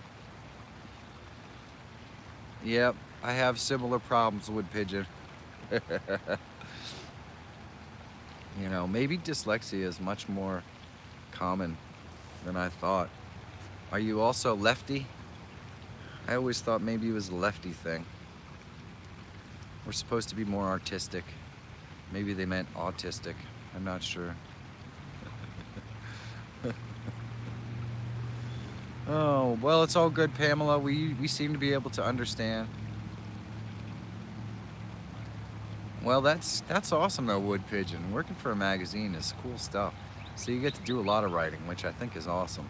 Yep, I have similar problems, Wood Pigeon. You know, maybe dyslexia is much more common than I thought. Are you also lefty? I always thought maybe it was a lefty thing. We're supposed to be more artistic. Maybe they meant autistic. I'm not sure. Oh, well, it's all good, Pamela. We seem to be able to understand. Well, that's awesome though, Wood Pigeon. Working for a magazine is cool stuff. So you get to do a lot of writing, which I think is awesome.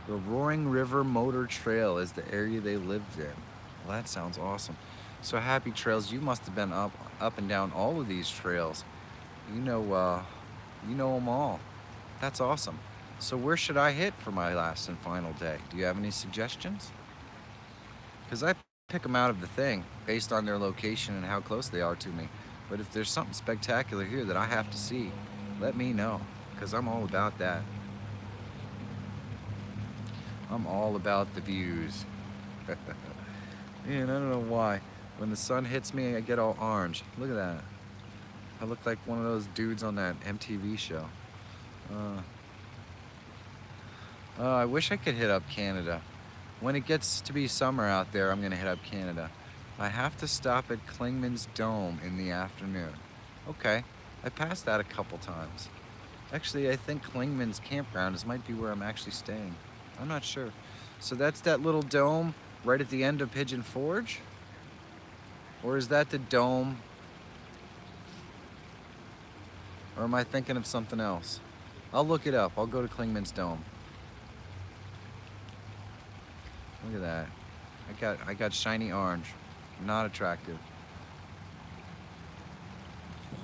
The Roaring River Motor Trail is the area they lived in. Well, that sounds awesome. So Happy Trails, you must have been up and down all of these trails. You know them all. That's awesome. So where should I hit for my last and final day? Do you have any suggestions? Because I pick them out of the thing based on their location and how close they are to me. But if there's something spectacular here that I have to see, let me know, because I'm all about that. I'm all about the views. Man, I don't know why. When the sun hits me, I get all orange. Look at that. I look like one of those dudes on that MTV show. I wish I could hit up Canada. When it gets to be summer out there, I'm gonna hit up Canada. I have to stop at Klingman's Dome in the afternoon. Okay, I passed that a couple times. Actually, I think Klingman's campground might be where I'm actually staying. I'm not sure. So that's that little dome right at the end of Pigeon Forge? Or is that the dome? Or am I thinking of something else? I'll look it up. I'll go to Klingman's Dome. Look at that. I got shiny orange. Not attractive.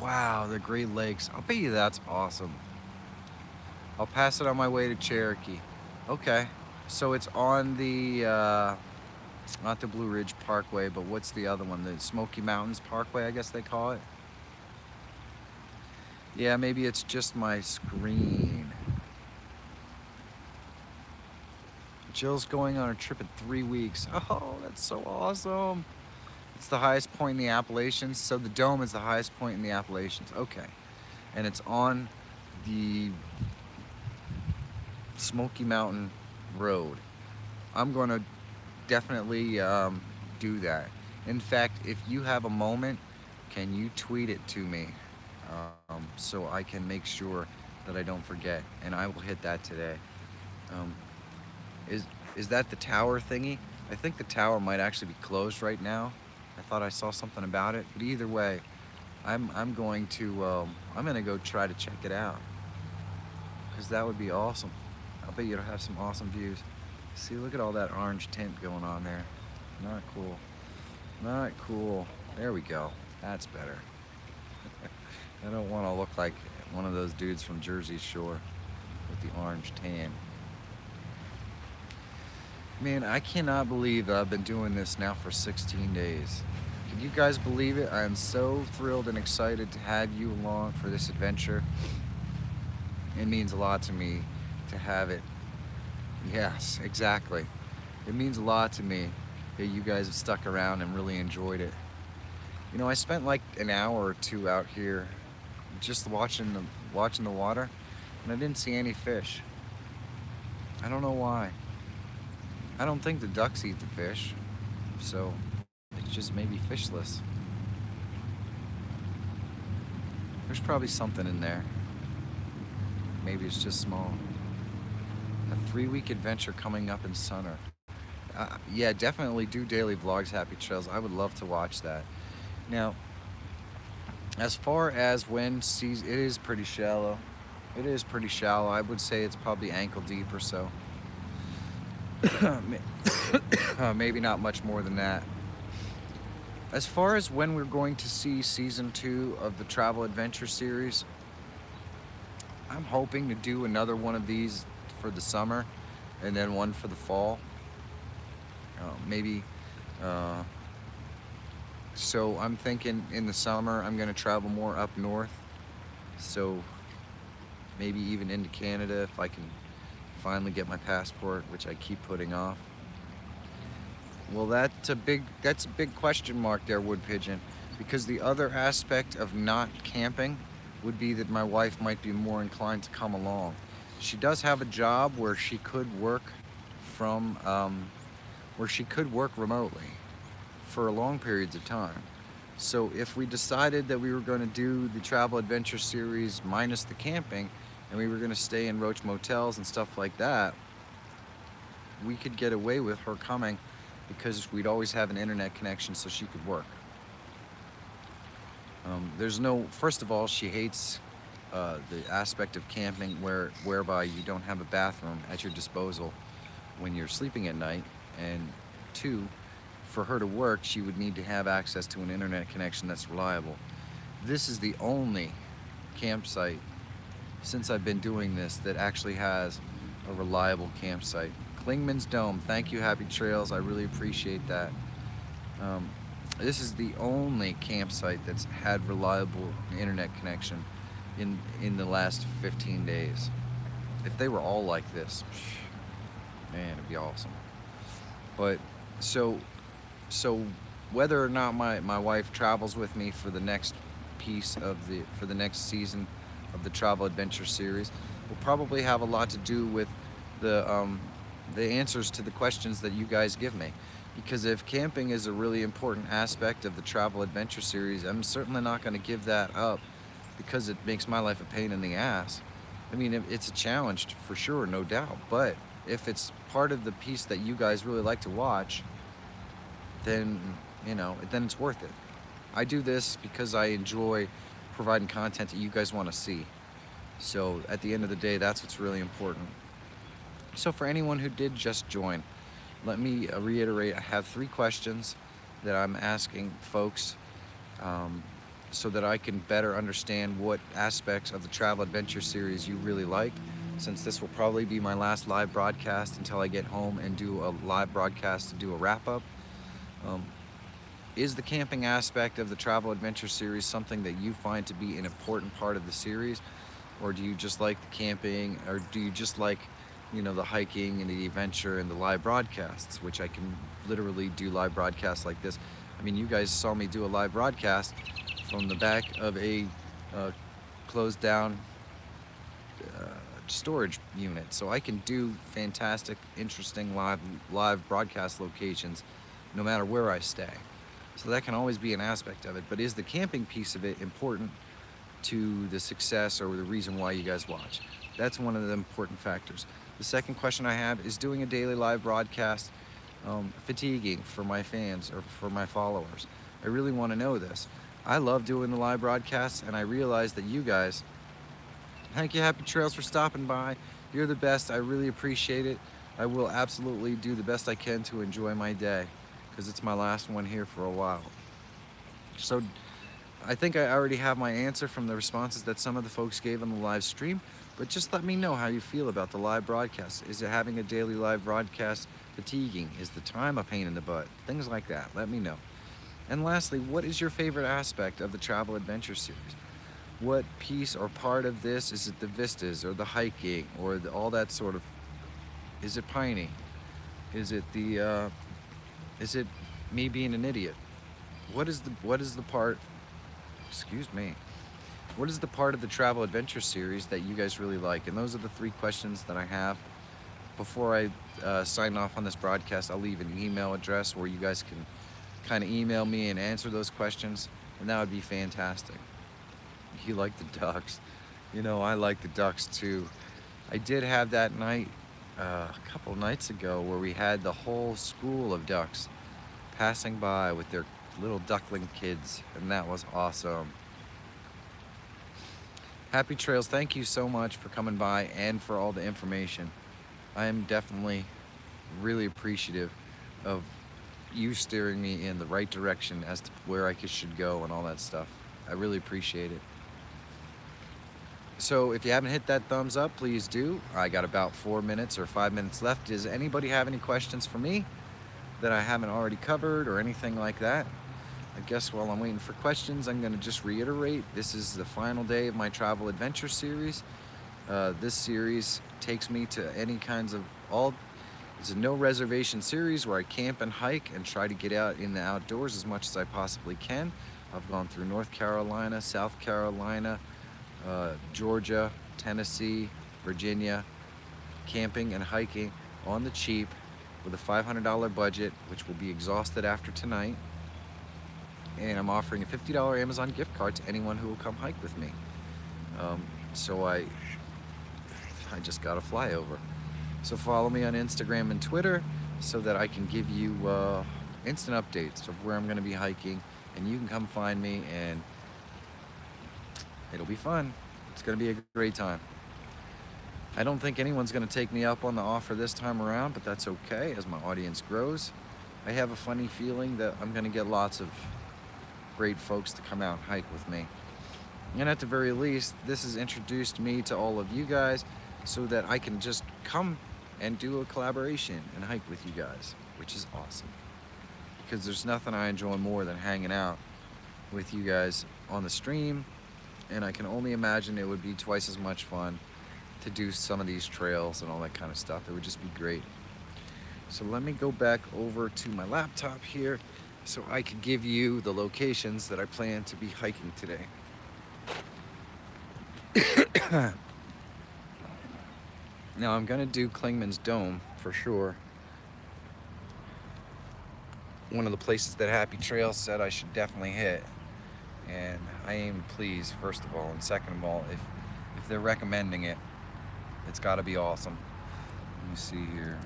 Wow, the Great Lakes. I'll bet you that's awesome. I'll pass it on my way to Cherokee. Okay, so it's on the, not the Blue Ridge Parkway, but what's the other one? The Smoky Mountains Parkway, I guess they call it. Yeah, maybe it's just my screen. Jill's going on a trip in 3 weeks. Oh, that's so awesome. It's the highest point in the Appalachians. So the dome is the highest point in the Appalachians. Okay. And it's on the Smoky Mountain Road. I'm going to definitely do that. In fact, if you have a moment, can you tweet it to me so I can make sure that I don't forget, and I will hit that today. Is that the tower thingy? I think the tower might actually be closed right now. I thought I saw something about it, but either way, I'm going to go try to check it out, because that would be awesome. I'll bet you'll have some awesome views. See, look at all that orange tint going on there. Not cool. Not cool. There we go. That's better. I don't want to look like one of those dudes from Jersey Shore with the orange tan. Man, I cannot believe that I've been doing this now for 16 days. Can you guys believe it? I am so thrilled and excited to have you along for this adventure. It means a lot to me to have it. Yes, exactly. It means a lot to me that you guys have stuck around and really enjoyed it. You know, I spent like an hour or two out here just watching the water, and I didn't see any fish. I don't know why. I don't think the ducks eat the fish, so it's just maybe fishless. There's probably something in there. Maybe it's just small. A 3-week adventure coming up in summer. Yeah, definitely do daily vlogs, Happy Trails. I would love to watch that. Now, as far as when season, it is pretty shallow. It is pretty shallow. I would say it's probably ankle deep or so. Maybe not much more than that. As far as when we're going to see season 2 of the travel adventure series, I'm hoping to do another one of these for the summer and then one for the fall. So I'm thinking in the summer I'm going to travel more up north, so maybe even into Canada if I can finally get my passport, which I keep putting off. Well, that's a big question mark there, Wood Pigeon, because the other aspect of not camping would be that my wife might be more inclined to come along. She does have a job where she could work remotely for long periods of time. So if we decided that we were going to do the travel adventure series minus the camping, and we were gonna stay in roach motels and stuff like that, we could get away with her coming because we'd always have an internet connection so she could work. There's no, first of all, she hates the aspect of camping whereby you don't have a bathroom at your disposal when you're sleeping at night. And two, for her to work, she would need to have access to an internet connection that's reliable. This is the only campsite since I've been doing this that actually has a reliable campsite. Klingman's Dome, thank you, Happy Trails, I really appreciate that. This is the only campsite that's had reliable internet connection in the last 15 days. If they were all like this, man, it'd be awesome. But so whether or not my wife travels with me for the next piece of for the next season of the Travel Adventure series will probably have a lot to do with the answers to the questions that you guys give me. Because if camping is a really important aspect of the Travel Adventure series, I'm certainly not going to give that up because it makes my life a pain in the ass. I mean, it's a challenge for sure, no doubt, but if it's part of the piece that you guys really like to watch, then, you know, then it's worth it. I do this because I enjoy providing content that you guys want to see. So at the end of the day, that's what's really important. So for anyone who did just join, let me reiterate, I have 3 questions that I'm asking folks so that I can better understand what aspects of the Travel Adventure series you really like, since this will probably be my last live broadcast until I get home and do a live broadcast to do a wrap-up. Is the camping aspect of the Travel Adventure series something that you find to be an important part of the series? Or do you just like the camping, or do you just like, you know, the hiking and the adventure and the live broadcasts, which I can literally do live broadcasts like this. I mean, you guys saw me do a live broadcast from the back of a closed down storage unit. So I can do fantastic, interesting live broadcast locations no matter where I stay. So that can always be an aspect of it. But is the camping piece of it important to the success or the reason why you guys watch? That's one of the important factors. The second question I have is doing a daily live broadcast fatiguing for my fans or for my followers? I really want to know this. I love doing the live broadcasts, and I realize that you guys, thank you, Happy Trails, for stopping by. You're the best. I really appreciate it. I will absolutely do the best I can to enjoy my day because it's my last one here for a while. So I think I already have my answer from the responses that some of the folks gave on the live stream. But just let me know how you feel about the live broadcast. Is it having a daily live broadcast fatiguing? Is the time a pain in the butt? Things like that, let me know. And lastly, what is your favorite aspect of the Travel Adventure series? What piece or part of this, is it the vistas or the hiking or all that sort of, is it piney? Is it the, is it me being an idiot? What is the part, excuse me, what is the part of the Travel Adventure series that you guys really like? And those are the 3 questions that I have. Before I sign off on this broadcast, I'll leave an email address where you guys can kind of email me and answer those questions, and that would be fantastic. You like the ducks. You know, I like the ducks too. I did have that night a couple nights ago where we had the whole school of ducks passing by with their little duckling kids, and that was awesome. Happy Trails, thank you so much for coming by and for all the information. I am definitely really appreciative of you steering me in the right direction as to where I should go and all that stuff. I really appreciate it. So if you haven't hit that thumbs up, please do. I got about 4 minutes or 5 minutes left. Does anybody have any questions for me that I haven't already covered or anything like that? I guess while I'm waiting for questions, I'm going to just reiterate, this is the final day of my Travel Adventure series. This series takes me to any kinds of it's a no reservation series where I camp and hike and try to get out in the outdoors as much as I possibly can. I've gone through North Carolina, South Carolina, Georgia, Tennessee, Virginia, camping and hiking on the cheap with a $500 budget, which will be exhausted after tonight. And I'm offering a $50 Amazon gift card to anyone who will come hike with me. So I just got a flyover. So follow me on Instagram and Twitter so that I can give you instant updates of where I'm going to be hiking, and you can come find me, and it'll be fun. It's going to be a great time. I don't think anyone's going to take me up on the offer this time around, but that's okay as my audience grows. I have a funny feeling that I'm going to get lots of great folks to come out and hike with me. And at the very least, this has introduced me to all of you guys so that I can just come and do a collaboration and hike with you guys, which is awesome. Because there's nothing I enjoy more than hanging out with you guys on the stream, and I can only imagine it would be twice as much fun to do some of these trails and all that kind of stuff. It would just be great. So let me go back over to my laptop here so I can give you the locations that I plan to be hiking today. Now I'm gonna do Clingman's Dome for sure. One of the places that Happy Trails said I should definitely hit. And I am pleased, first of all, and second of all, if they're recommending it, it's gotta be awesome. Let me see here.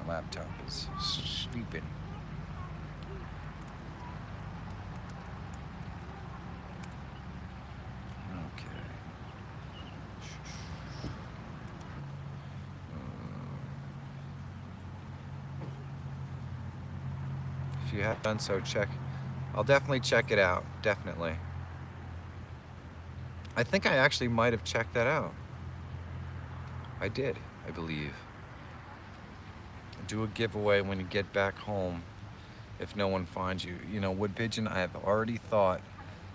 My laptop is sleeping. Okay. If you have done so, I'll definitely check it out, definitely. I think I actually might have checked that out. I did, I believe. Do a giveaway when you get back home if no one finds you. You know, Wood Pigeon, I have already thought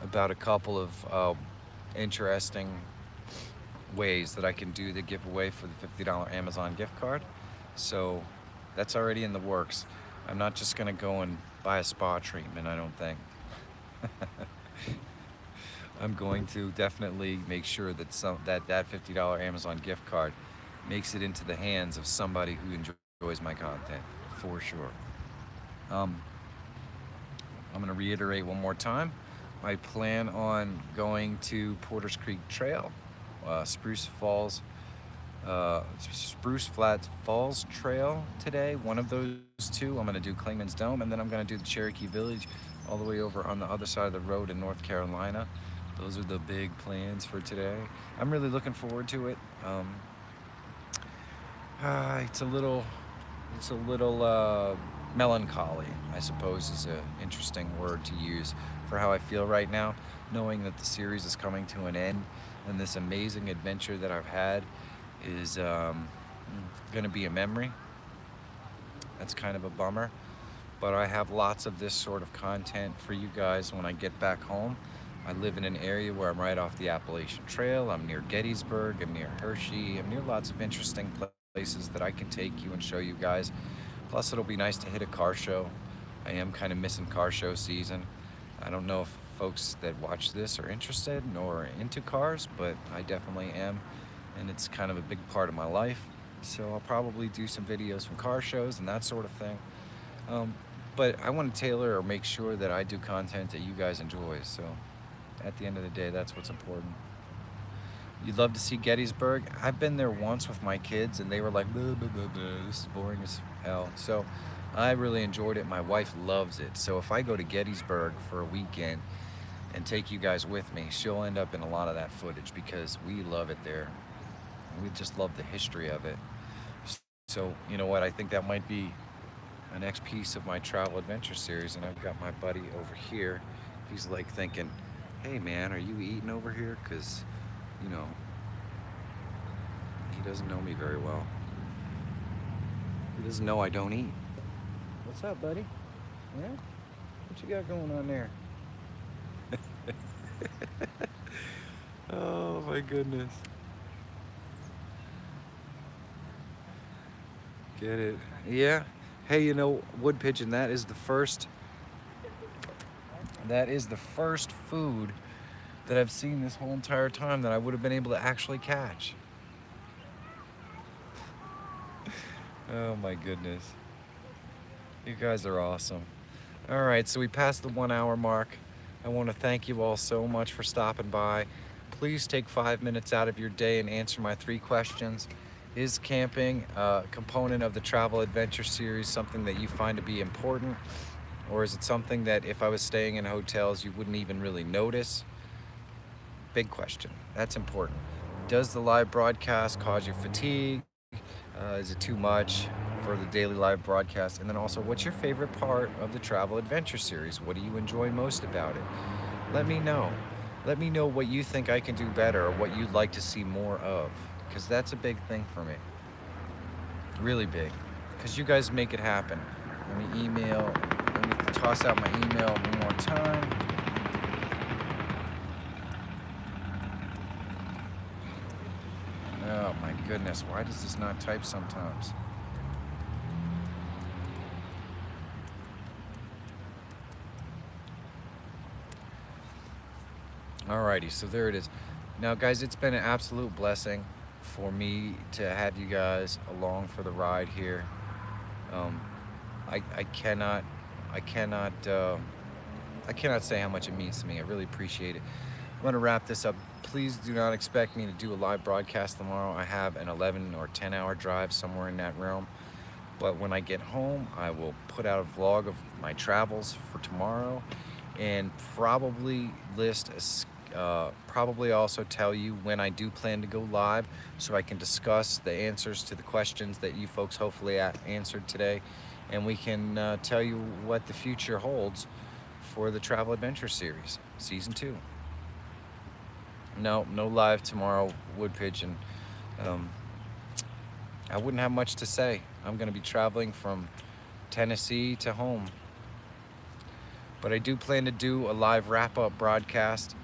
about a couple of interesting ways that I can do the giveaway for the $50 Amazon gift card. So that's already in the works. I'm not just gonna go and buy a spa treatment, I don't think. I'm going to definitely make sure that that $50 Amazon gift card makes it into the hands of somebody who enjoys my content, for sure. I'm gonna reiterate one more time. I plan on going to Porter's Creek Trail, Spruce Flat Falls Trail today, one of those two. I'm gonna do Clingman's Dome, and then I'm gonna do the Cherokee Village all the way over on the other side of the road in North Carolina. Those are the big plans for today. I'm really looking forward to it. It's a little melancholy, I suppose is an interesting word to use for how I feel right now, knowing that the series is coming to an end and this amazing adventure that I've had is gonna be a memory. That's kind of a bummer, but I have lots of this sort of content for you guys when I get back home. I live in an area where I'm right off the Appalachian Trail. I'm near Gettysburg, I'm near Hershey, I'm near lots of interesting places that I can take you and show you guys. Plus it'll be nice to hit a car show. I am kind of missing car show season. I don't know if folks that watch this are interested or into cars, but I definitely am, and it's kind of a big part of my life. So I'll probably do some videos from car shows and that sort of thing. But I want to tailor or make sure that I do content that you guys enjoy. So at the end of the day, that's what's important. You'd love to see Gettysburg. I've been there once with my kids and they were like, blah, blah, blah, blah. This is boring as hell. So I really enjoyed it. My wife loves it. So if I go to Gettysburg for a weekend and take you guys with me, she'll end up in a lot of that footage because we love it there. We just love the history of it. So you know what? I think that might be the next piece of my travel adventure series. And I've got my buddy over here. He's like thinking, hey man, are you eating over here? Because, you know, he doesn't know me very well. He doesn't know I don't eat. What's up, buddy? Yeah? What you got going on there? Oh my goodness. Get it? Yeah. Hey, you know, Wood Pigeon, that is the first food that I've seen this whole entire time that I would have been able to actually catch. Oh my goodness. You guys are awesome. All right, so we passed the 1 hour mark. I want to thank you all so much for stopping by. please take 5 minutes out of your day and answer my 3 questions. Is camping a component of the travel adventure series something that you find to be important? Or is it something that if I was staying in hotels, you wouldn't even really notice? Big question. That's important. Does the live broadcast cause you fatigue? Is it too much for the daily live broadcast? And then also, what's your favorite part of the travel adventure series? What do you enjoy most about it? Let me know. Let me know what you think I can do better or what you'd like to see more of, because that's a big thing for me. Really big. Because you guys make it happen. Let me toss out my email one more time. Oh my goodness, why does this not type sometimes? Alrighty, so there it is. Now guys, it's been an absolute blessing for me to have you guys along for the ride here. I cannot say how much it means to me. I really appreciate it. I'm gonna wrap this up. Please do not expect me to do a live broadcast tomorrow. I have an 11 or 10-hour drive somewhere in that realm. But when I get home, I will put out a vlog of my travels for tomorrow and probably probably also tell you when I do plan to go live so I can discuss the answers to the questions that you folks hopefully answered today, and we can tell you what the future holds for the Travel Adventure Series, Season 2. No live tomorrow, Wood Pigeon. I wouldn't have much to say. I'm gonna be traveling from Tennessee to home. But I do plan to do a live wrap-up broadcast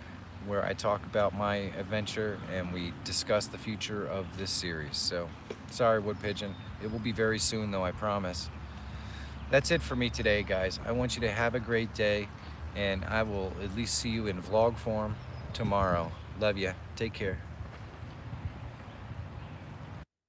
where I talk about my adventure and we discuss the future of this series. So, sorry, Wood Pigeon. It will be very soon though, I promise. That's it for me today, guys. I want you to have a great day, and I will at least see you in vlog form tomorrow. Love ya. Take care.